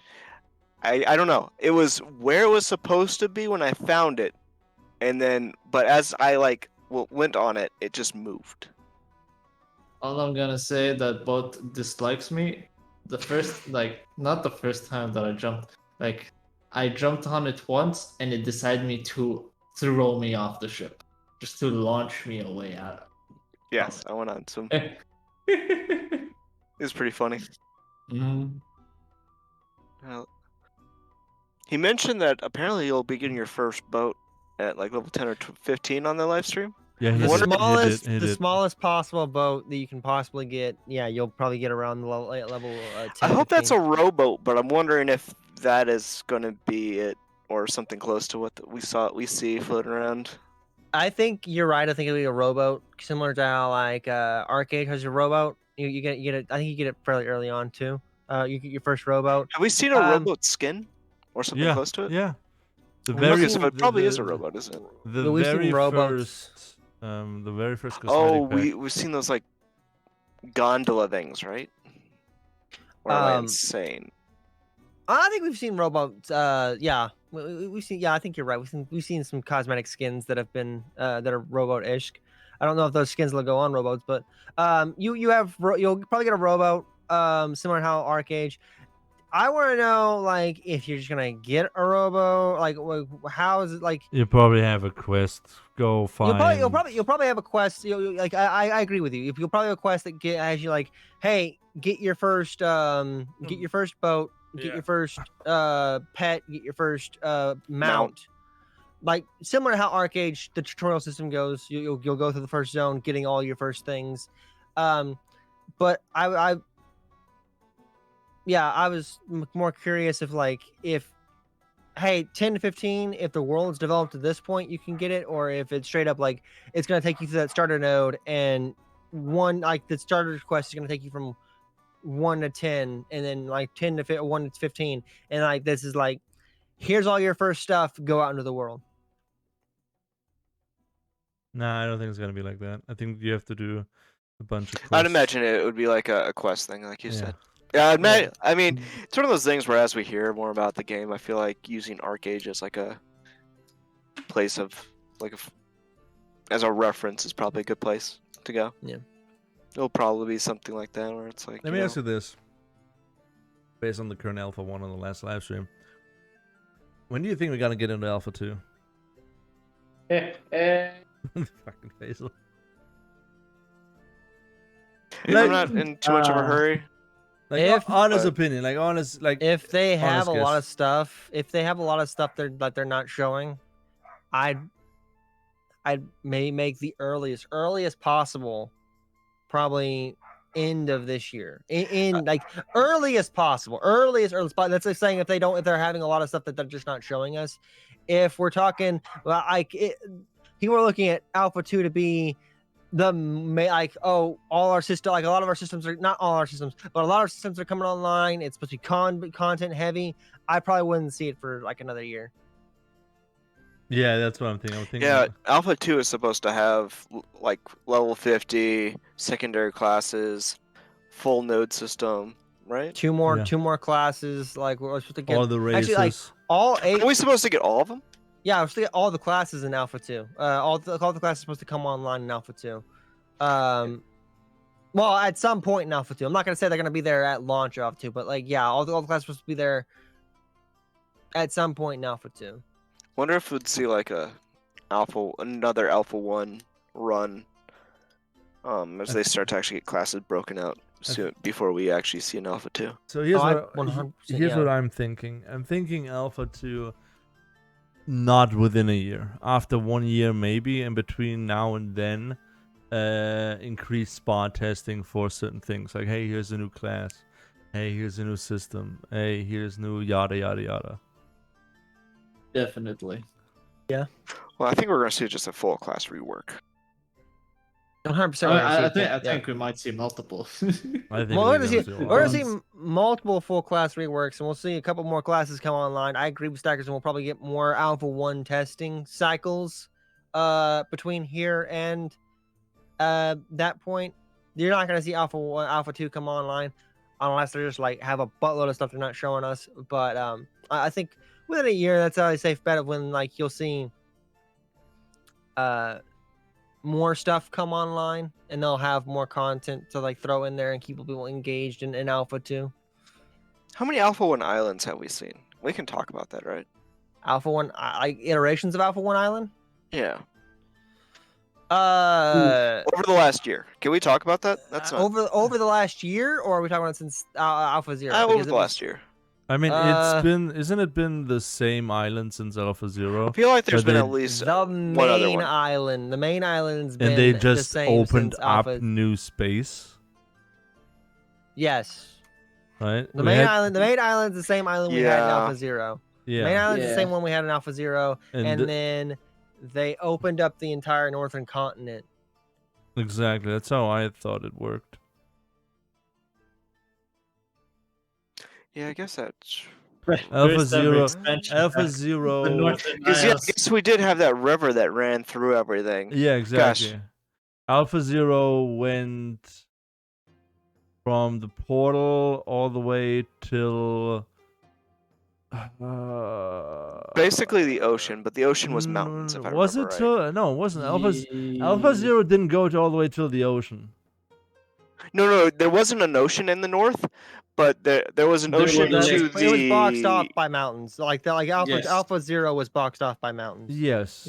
S4: I don't know. It was where it was supposed to be when I found it, and then but as I went on it, it just moved.
S3: All I'm gonna say that both dislikes me. The first, not the first time that I jumped. Like, I jumped on it once, and it decided to throw me off the ship, just to launch me away out.
S4: Yes, I went on some.
S3: Mhm.
S4: It was pretty funny. He mentioned that apparently you'll be getting your first boat at like level 10 or 15 on the live stream.
S1: Yeah, he
S2: The
S1: did.
S2: smallest,
S1: He did.
S2: smallest possible boat that you can possibly get. Yeah, you'll probably get around the level 10.
S4: I hope that's
S2: 15.
S4: a rowboat, but I'm wondering if that is going to be it or something close to what we see floating around.
S2: I think you're right. I think it'll be a rowboat, similar to how like Arcade has a rowboat. You get it. I think you get it fairly early on too. You get your first rowboat.
S4: Have we seen a rowboat skin or something
S1: Yeah,
S4: close to it?
S1: yeah. The
S2: We've
S1: very
S4: Okay, so it
S1: the-
S4: probably
S1: the-
S4: is a rowboat, isn't it?
S1: The
S2: We've seen
S1: very
S2: rowboats.
S1: first, the very first
S4: Oh,
S1: cosmetic pack.
S4: we've seen those like gondola things, right? Or am I
S2: Um,
S4: insane?
S2: I think we've seen rowboats. Yeah, we've seen. Yeah, I think you're right. We've seen some cosmetic skins that have been that are rowboat-ish. I don't know if those skins will go on rowboats, but you'll probably get a rowboat. Similar to how Arcade. I want to know like if you're just gonna get a rowboat. Like how is it like?
S1: You probably have a quest. Go find.
S2: You'll probably have a quest. Like I agree with you. If you'll probably have a quest that has you like, hey, get your first boat, get
S1: Yeah.
S2: your first pet, get your first mount. Like similar to how Arcade the tutorial system goes, you'll go through the first zone, getting all your first things. But yeah, I was more curious if hey, 10 to 15, if the world's developed to this point, you can get it, or if it's straight up like it's gonna take you to that starter node, and the starter quest is gonna take you from 1 to 10, and then like 10 to 1 to 15, and like this is like, here's all your first stuff, go out into the world.
S1: Nah, I don't think it's gonna be like that. I think you have to do a bunch of quests.
S4: I'd imagine it would be like a quest thing, like you
S1: Yeah.
S4: said. Yeah, I mean, it's one of those things where as we hear more about the game, I feel like using Arcade as like a place of as a reference is probably a good place to go.
S2: Yeah.
S4: It'll probably be something like that where it's like.
S1: Let me ask you this, based on the current Alpha 1 on the last live stream. When do you think we're gonna get into Alpha 2? Fucking Faisal.
S4: I'm not in too much of a hurry.
S1: Like, honest opinion, like honest, like
S2: if they have a
S1: honest
S2: lot
S1: guess.
S2: of stuff, that they're not showing, I'd may make the earliest possible, probably end of this year. In like earliest possible, earliest. That's like saying if they're having a lot of stuff that they're just not showing us. If we're talking, well, people are looking at Alpha 2 to be all our system, like a lot of our systems are not all our systems, but a lot of systems are coming online. It's supposed to be content heavy. I probably wouldn't see it for like another year.
S1: Yeah, that's what I'm thinking.
S4: Yeah, Alpha 2 is supposed to have like level 50 secondary classes, full node system, right?
S2: Two more classes. Like we're supposed to get
S1: all the races.
S2: Actually, like all 8.
S4: Are we supposed to get all of them?
S2: Yeah, we're supposed to get all the classes in Alpha 2. All the classes are supposed to come online in Alpha 2. Well, at some point in Alpha 2. I'm not gonna say they're gonna be there at launch of Alpha 2, but like yeah, all the classes are supposed to be there at some point in Alpha 2.
S4: Wonder if we'd see like another Alpha 1 run, as they start to actually get classes broken out soon before we actually see an Alpha 2.
S1: So here's
S2: here's
S1: what I'm thinking. I'm thinking Alpha 2 not within a year. After 1 year maybe, in between now and then, increase spot testing for certain things. Like, hey, here's a new class. Hey, here's a new system. Hey, here's new yada yada yada.
S3: Definitely.
S2: Yeah.
S4: Well, I think we're gonna see just a full class rework.
S2: 100%.
S3: I think we might see multiple.
S1: I think
S2: we're gonna see multiple full class reworks, and we'll see a couple more classes come online. I agree with Stackers, and we'll probably get more Alpha 1 testing cycles between here and that point. You're not gonna see Alpha 1, Alpha 2 come online unless they're just like have a buttload of stuff they're not showing us. But I think within a year, that's a safe bet of when like you'll see more stuff come online, and they'll have more content to like throw in there and keep people engaged in Alpha 2.
S4: How many Alpha 1 islands have we seen? We can talk about that, right?
S2: Alpha 1, like iterations of Alpha 1 Island?
S4: Yeah.
S2: Over
S4: the last year. Can we talk about that? That's not...
S2: over the last year, or are we talking about since Alpha 0?
S4: Over the last year.
S1: I mean, isn't it been the same island since Alpha 0?
S4: I feel like there's been at least
S2: the
S4: one other one.
S2: island. The main island's been
S1: and they just
S2: the same
S1: opened up
S2: Alpha...
S1: new space.
S2: Yes.
S1: Right.
S2: The main island's the same island we had in Alpha 0.
S1: Yeah.
S2: The main island's the same one we had in Alpha 0, and then they opened up the entire northern continent.
S1: Exactly. That's how I thought it worked.
S4: Yeah, I guess that's
S1: Alpha 0.
S4: Because I guess we did have that river that ran through everything.
S1: Yeah, exactly. Gosh. Alpha 0 went from the portal all the way till
S4: basically the ocean, but the ocean was mountains. If I
S1: was
S4: remember
S1: it?
S4: Right.
S1: No, it wasn't. Alpha 0 didn't go all the way till the ocean.
S4: No, there wasn't an ocean in the north, but there was an ocean to the.
S2: It was boxed off by mountains. Alpha 0 was boxed off by mountains.
S1: Yes.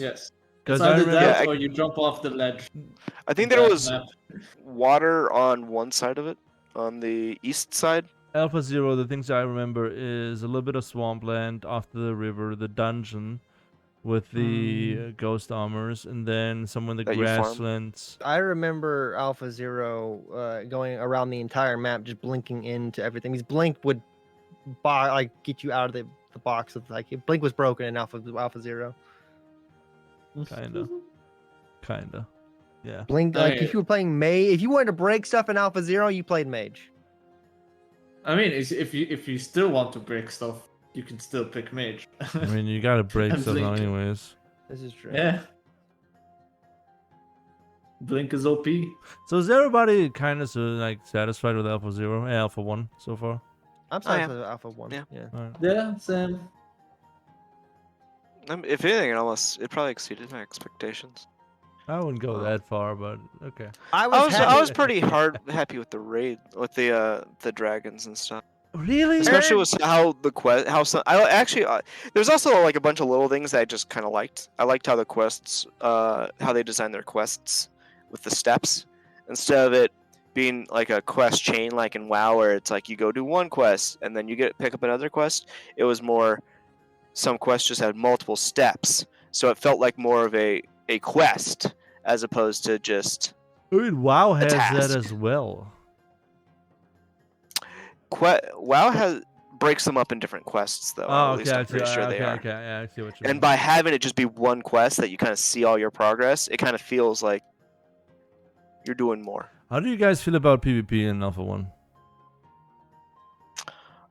S3: Because either that or you jump off the ledge.
S4: I think there was water on one side of it, on the east side.
S1: Alpha 0, the things I remember is a little bit of swampland after the river, the dungeon, with the ghost armors, and then some in the
S4: That you farm?
S1: grasslands.
S2: I remember Alpha Zero going around the entire map, just blinking into everything. His blink would get you out of the box of blink was broken in Alpha Zero.
S1: Kinda. Yeah.
S2: Blink if you were playing mage, if you wanted to break stuff in Alpha Zero, you played mage.
S3: I mean, if you still want to break stuff, you can still pick mage.
S1: I mean, you gotta break
S3: And
S1: stuff now
S3: Blink.
S1: anyways.
S2: This is true.
S3: Yeah. Blink is OP.
S1: So is everybody kind of satisfied with Alpha 0 and Alpha 1 so far?
S2: I'm sorry for Alpha 1.
S4: Yeah.
S1: Alright.
S3: Yeah, same.
S4: If anything, it probably exceeded my expectations.
S1: I wouldn't go that far, but okay.
S2: I
S4: I was pretty happy with the raid, with the dragons and stuff.
S1: Really?
S4: Especially with how the quest, there's also like a bunch of little things that I just kind of liked. I liked how the quests, how they designed their quests with the steps, instead of it being like a quest chain like in WoW, where it's like you go do one quest and then you pick up another quest. It was more, some quests just had multiple steps, so it felt like more of a quest as opposed to just
S1: I mean, WoW has
S4: task.
S1: that as well.
S4: WoW breaks them up in different quests, though.
S1: Oh,
S4: at least
S1: okay.
S4: I'm pretty sure they are.
S1: Okay, yeah, I see what you mean.
S4: And by having it just be one quest that you kind of see all your progress, it kind of feels like you're doing more.
S1: How do you guys feel about PvP in Alpha 1?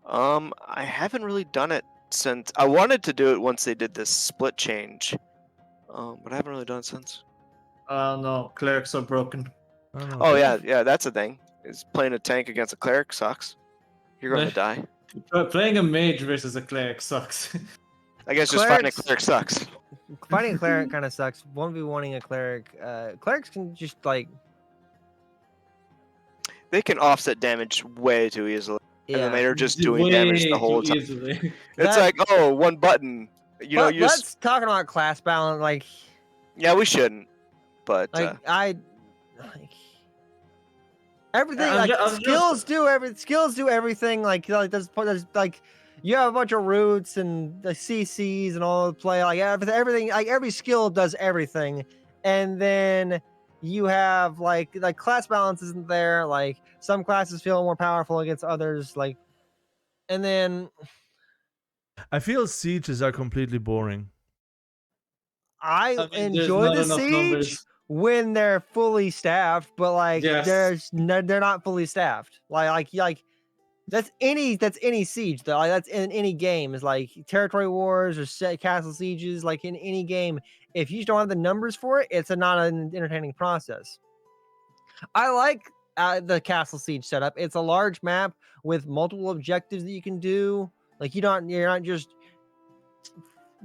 S4: I haven't really done it since I wanted to do it once they did this split change, but I haven't really done it since.
S3: No, clerics are broken.
S1: I don't know.
S4: Oh yeah, that's a thing. Is playing a tank against a cleric sucks. You're gonna die.
S3: Playing a mage versus a cleric sucks.
S4: I guess just fighting a cleric sucks.
S2: Fighting a cleric kind of sucks. 1v1ing a cleric. Clerics can just
S4: They can offset damage way too easily. And then they're just doing
S3: Way
S4: damage the whole
S3: too
S4: time.
S3: easily.
S4: It's like, oh, one button. You know,
S2: let's talking about class balance.
S4: Yeah, we shouldn't. But
S2: everything skills do everything. There's you have a bunch of roots and the CCs and all the play. Everything. Every skill does everything, and then you have class balance isn't there. Some classes feel more powerful against others. And then
S1: I feel sieges are completely boring.
S2: I
S3: there's
S2: enjoy
S3: not
S2: the
S3: enough
S2: siege
S3: numbers.
S2: when they're fully staffed, but
S3: Yes.
S2: they're not fully staffed. That's any siege though. That's in any game. Is territory wars or castle sieges. In any game, if you don't have the numbers for it, it's not an entertaining process. I like the castle siege setup. It's a large map with multiple objectives that you can do. You're not just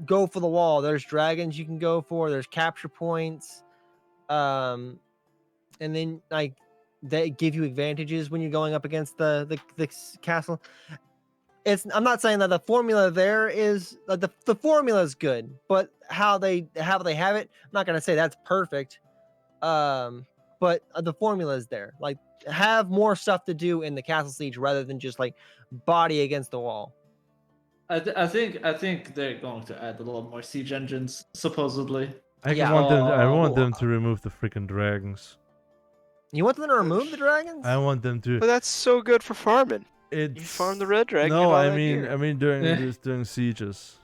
S2: go for the wall. There's dragons you can go for. There's capture points, and then they give you advantages when you're going up against the castle. I'm not saying that the formula there is the formula is good, but how they have it, I'm not gonna say that's perfect. But the formula is there. Have more stuff to do in the castle siege rather than just body against the wall.
S3: I think they're going to add a lot more siege engines, supposedly.
S1: I want them to remove the freaking dragons.
S2: You want them to remove the dragons?
S1: I want them to.
S4: But that's so good for farming. You farm the red dragon.
S1: No, I mean during sieges.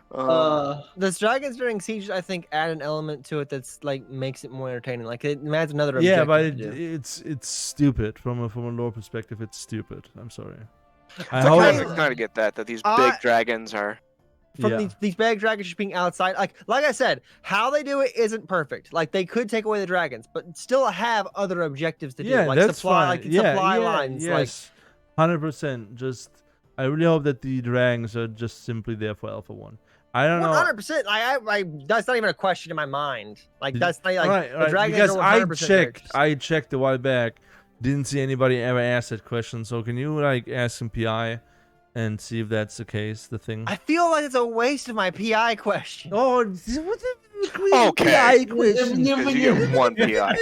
S2: The dragons during siege, I think, add an element to it that's makes it more entertaining. It adds another objective.
S1: Yeah, but it's stupid from a lore perspective. It's stupid. I'm sorry.
S4: I kind of get that these big dragons are.
S2: These big dragons just being outside. Like I said, how they do it isn't perfect. They could take away the dragons, but still have other objectives to do.
S1: That's
S2: supply,
S1: fine.
S2: Supply lines.
S1: Yes, 100%. Just I really hope that the dragons are just simply there for Alpha 1. I don't know.
S2: 100%. I that's not even a question in my mind. That's not
S1: right.
S2: The dragons
S1: Because
S2: are 100%
S1: I checked a while back. Didn't see anybody ever ask that question. So can you ask some PI and see if that's the case? The thing.
S2: I feel like it's a waste of my PI question.
S1: Oh, what the
S4: okay.
S1: PI question?
S4: You get one PI.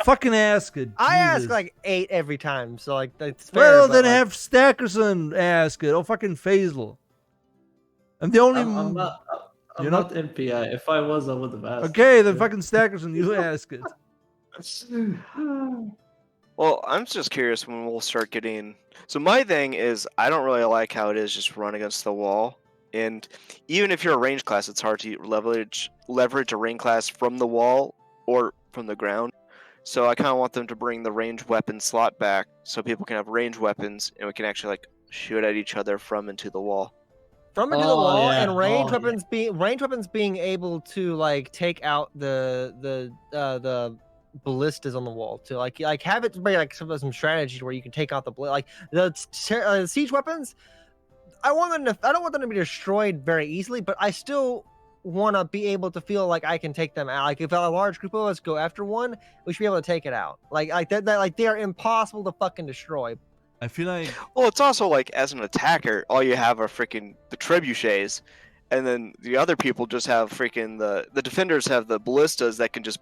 S1: Fucking ask it.
S2: I ask 8 every time, so that's fair.
S1: Well, then have Stackerson ask it. Oh, fucking Faisal. I'm the only.
S3: I'm not. I'm
S1: You're
S3: not NPI. If I was, I would have asked.
S1: Okay, then fucking Stackers and you ask it.
S4: Well, I'm just curious when we'll start getting. So my thing is, I don't really like how it is just run against the wall, and even if you're a range class, it's hard to leverage a range class from the wall or from the ground. So I kind of want them to bring the ranged weapon slot back, so people can have ranged weapons, and we can actually like shoot at each other from into the wall.
S2: From into the wall,
S3: yeah.
S2: and range
S3: Oh, yeah.
S2: weapons being able to like take out the ballistas on the wall to like have it be like some strategies where you can take out the like the siege weapons. I don't want them to be destroyed very easily, but I still want to be able to feel like I can take them out. Like if a large group of us go after one, we should be able to take it out. Like that like they are impossible to fucking destroy.
S1: I feel like
S4: Well, it's also like as an attacker, all you have are freaking the trebuchets, and then the other people just have freaking the defenders have the ballistas that can just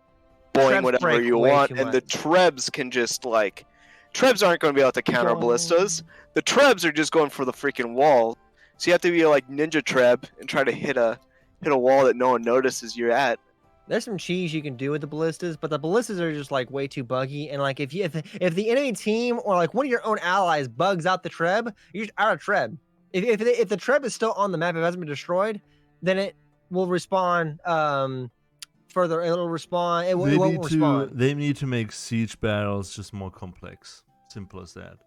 S4: boing
S2: Trebs
S4: whatever
S2: break
S4: you
S2: way
S4: want,
S2: too
S4: and the
S2: much.
S4: trebs can just like trebs aren't going to be able to counter ballistas. The trebs are just going for the freaking wall, so you have to be like ninja treb and try to hit a wall that no one notices you're at.
S2: There's some cheese you can do with the ballistas, but the ballistas are just like way too buggy. And like if the enemy team or like one of your own allies bugs out the treb, you're just out of treb. If the treb is still on the map, if it hasn't been destroyed, then it will respawn further. It'll respawn. It won't respawn.
S1: they need to make siege battles just more complex. Simple as that.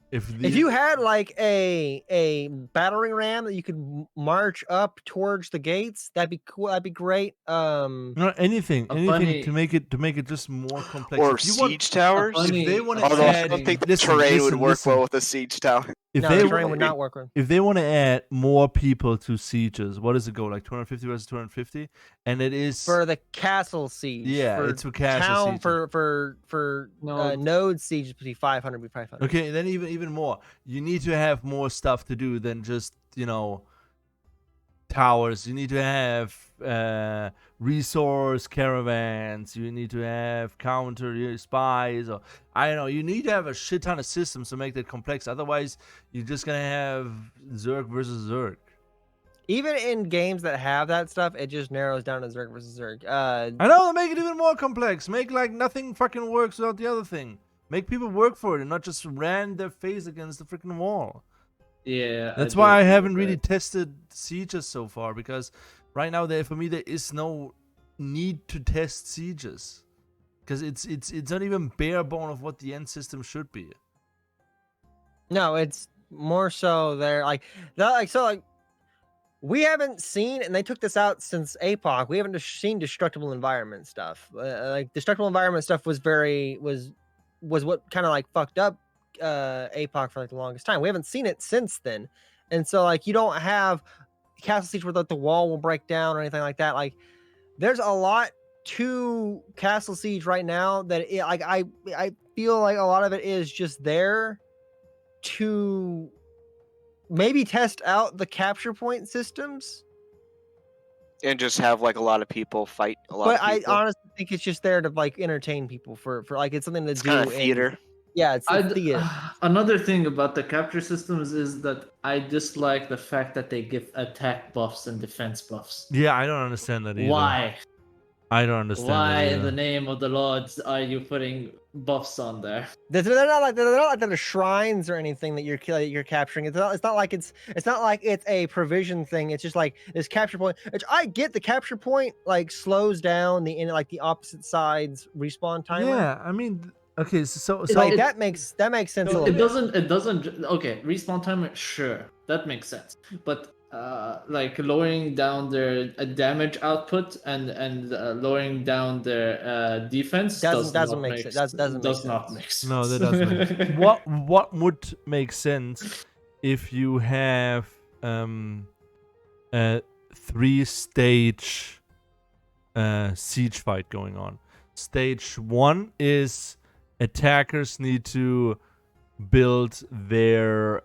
S1: If
S2: you had like a battering ram that you could march up towards the gates, that'd be cool. That'd be great.
S1: not anything
S3: funny-
S1: to make it just more complex.
S4: Or
S1: If you want-
S4: siege towers.
S3: funny-
S1: if they want to
S4: Although I
S1: add,
S4: don't think the
S1: listen,
S4: terrain would
S1: listen,
S4: work
S1: listen.
S4: well with a siege tower.
S1: If
S2: no,
S1: they
S2: the terrain would not work with.
S1: if they want to add more people to sieges, what does it go like 250 versus 250? And it is
S2: For the castle siege.
S1: yeah,
S2: for
S1: it's for castle
S2: town
S1: siege.
S2: for node siege would be 500. Be 500.
S1: Okay, then even more. You need to have more stuff to do than just towers. You need to have resource caravans. You need to have counter spies, or I don't know. You need to have a shit ton of systems to make that complex. Otherwise, you're just gonna have Zerg versus Zerg.
S2: Even in games that have that stuff, it just narrows down to Zerg versus Zerg.
S1: I know, make it even more complex. Make like nothing fucking works without the other thing. Make people work for it and not just ram their face against the freaking wall.
S3: Yeah.
S1: That's
S3: do
S1: why I
S3: agree
S1: haven't
S3: with
S1: really
S3: that.
S1: tested sieges so far, because right now for me there is no need to test sieges, because it's not even bare bone of what the end system should be.
S2: No, it's more so they're like we haven't seen, and they took this out since APOC. We haven't seen destructible environment stuff. Like destructible environment stuff was what kind of like fucked up APOC for like the longest time. We haven't seen it since then, and so like you don't have Castle Siege where like the wall will break down or anything like that. Like there's a lot to Castle Siege right now that I feel like a lot of it is just there to maybe test out the capture point systems,
S4: And just have like a lot of people fight a lot.
S2: but
S4: of
S2: I
S4: people.
S2: honestly think it's just there to like entertain people for like it's something to
S4: It's
S2: do
S4: kind of
S2: in-
S4: theater.
S2: yeah, it's theater.
S3: Another thing about the capture systems is that I dislike the fact that they give attack buffs and defense buffs.
S1: Yeah, I don't understand that either.
S3: Why?
S1: I don't understand
S3: Why
S1: that
S3: in the
S1: either.
S3: name of the Lords are you putting buffs on there?
S2: They're not like the shrines or anything that you're capturing. It's not like it's a provision thing. It's just like this capture point. Which I get the capture point like slows down the opposite side's respawn timer.
S1: Yeah, I mean, okay, so
S2: Like
S3: it-
S2: that makes sense. a
S3: No,
S2: little
S3: it
S2: bit.
S3: doesn't. Okay, respawn timer, sure, that makes sense. But like lowering down their damage output and lowering down their defense
S2: Doesn't make sense. Doesn't
S3: does
S2: make
S3: not
S2: sense.
S3: make sense.
S1: no, that doesn't. Make what would make sense if you have a 3-stage siege fight going on. Stage 1 is attackers need to build their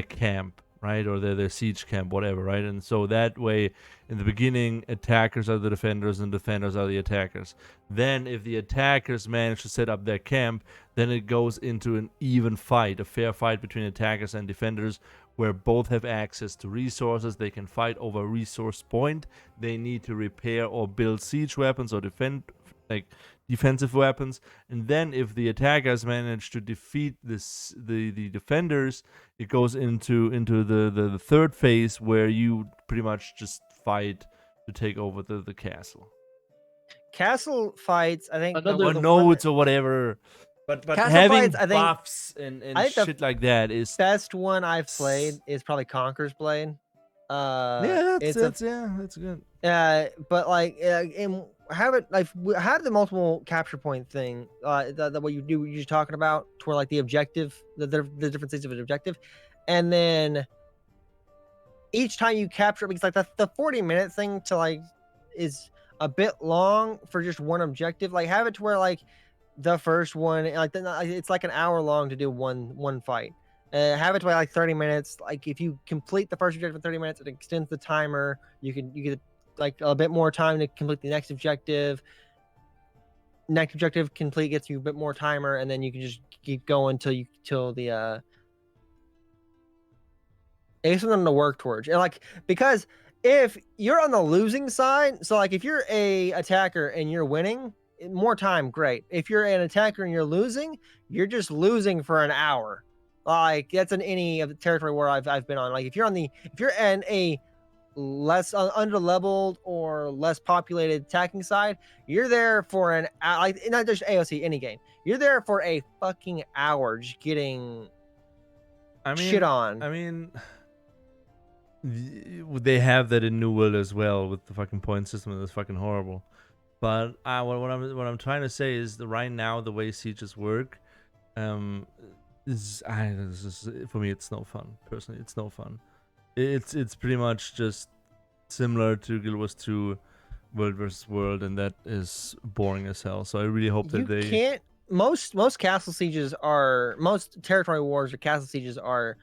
S1: camp. right? Or their siege camp, whatever, right? And so that way, in the beginning, attackers are the defenders and defenders are the attackers. Then, if the attackers manage to set up their camp, then it goes into an even fight, a fair fight between attackers and defenders, where both have access to resources. They can fight over a resource point. They need to repair or build siege weapons or defensive weapons. And then if the attackers manage to defeat the defenders, it goes into the third phase, where you pretty much just fight to take over the castle.
S2: Castle fights, I think.
S3: Another-
S1: Or
S2: the
S1: nodes or whatever. But
S2: Castle
S1: having
S2: fights, I think-
S1: buffs and
S2: I think the
S1: shit like that is
S2: best one I've played is probably Conqueror's Blade.
S1: that's
S2: it's
S1: good.
S2: but like have it like have the multiple capture point thing. The what you do, you're just talking about, to where like the objective, the different stages of an objective, and then each time you capture, because like the 40-minute thing to like is a bit long for just one objective. Like have it to where like the first one, like it's like an hour long to do one fight. Have it to like 30 minutes. Like if you complete the first objective in 30 minutes, it extends the timer. You get like a bit more time to complete the next objective. Next objective complete gets you a bit more timer, and then you can just keep going till the it's something to work towards. And like, because if you're on the losing side, so like if you're a attacker and you're winning, more time, great. If you're an attacker and you're losing, you're just losing for an hour. Like that's in any of the territory where I've been on. Like if you're in a less under-leveled or less populated attacking side, you're there for an hour. Like not just AOC, any game. You're there for a fucking hour just getting shit on.
S1: I mean, they have that in New World as well with the fucking point system. That's fucking horrible. But what I'm trying to say is that right now the way sieges work, for me it's no fun. Personally, it's no fun. It's pretty much just similar to Guild Wars 2 World vs. World, and that is boring as hell. So I really hope that they
S2: can't. Most castle sieges are, most territory wars or castle sieges are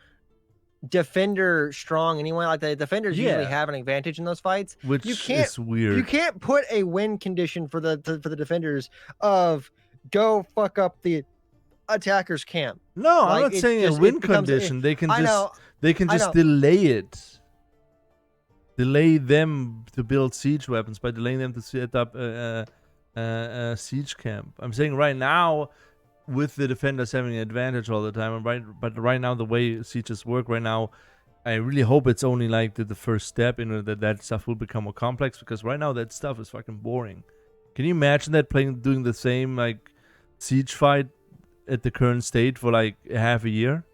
S2: defender strong anyway. Like the defenders usually have an advantage in those fights,
S1: which is weird.
S2: You can't put a win condition for the defenders of go fuck up the attacker's camp.
S1: No,
S2: like,
S1: I'm not saying a win condition. They can just delay it. Delay them to build siege weapons by delaying them to set up a siege camp. I'm saying right now, with the defenders having an advantage all the time, but right now the way sieges work right now, I really hope it's only like the first step in that stuff will become more complex, because right now that stuff is fucking boring. Can you imagine that doing the same like siege fight at the current state for like half a year?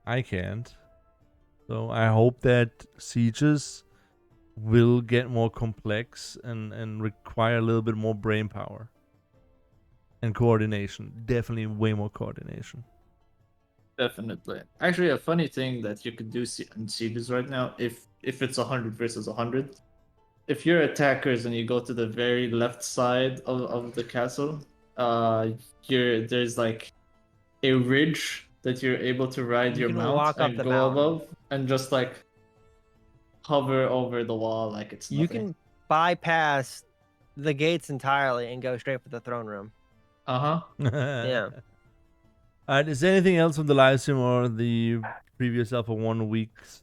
S1: I can't. So I hope that sieges will get more complex and require a little bit more brain power and coordination. Definitely way more coordination.
S3: Definitely. Actually, a funny thing that you could do in sieges right now, if it's 100 versus 100, if you're attackers and you go to the very left side of the castle, there's like a ridge that you're able to ride your mount and go above and just like hover over the wall like it's nothing.
S2: You can bypass the gates entirely and go straight for the throne room. Yeah.
S1: Is there anything else from the live stream or the previous Alpha 1 weeks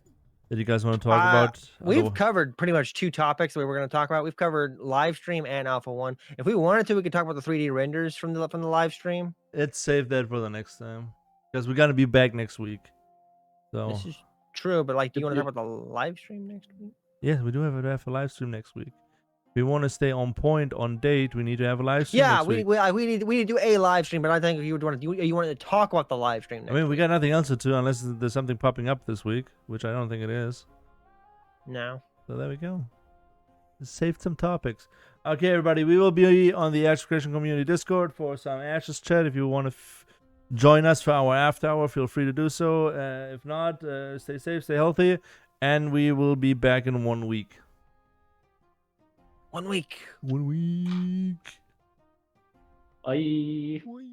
S1: that you guys want to talk about?
S2: We've covered pretty much 2 topics that we were going to talk about. We've covered live stream and Alpha 1. If we wanted to, we could talk about the 3D renders from the live stream.
S1: Let's save that for the next time, because we're going to be back next week. So
S2: this is true, but like, do you want to talk about the live stream next week?
S1: Yes, we do have a live stream next week. If we want to stay on point, on date, we need to have a live stream.
S2: Yeah,
S1: next
S2: we
S1: week.
S2: need to do a live stream, but I think you wanted to talk about the live stream next
S1: I mean, we got nothing else to do unless there's something popping up this week, which I don't think it is.
S2: No.
S1: So there we go. Saved some topics. Okay, everybody, we will be on the Ashes Creation Community Discord for some Ashes chat. If you want to join us for our after hour, feel free to do so. If not, stay safe, stay healthy, and we will be back in 1 week.
S2: 1 week.
S1: 1 week.
S3: Bye.
S1: Bye.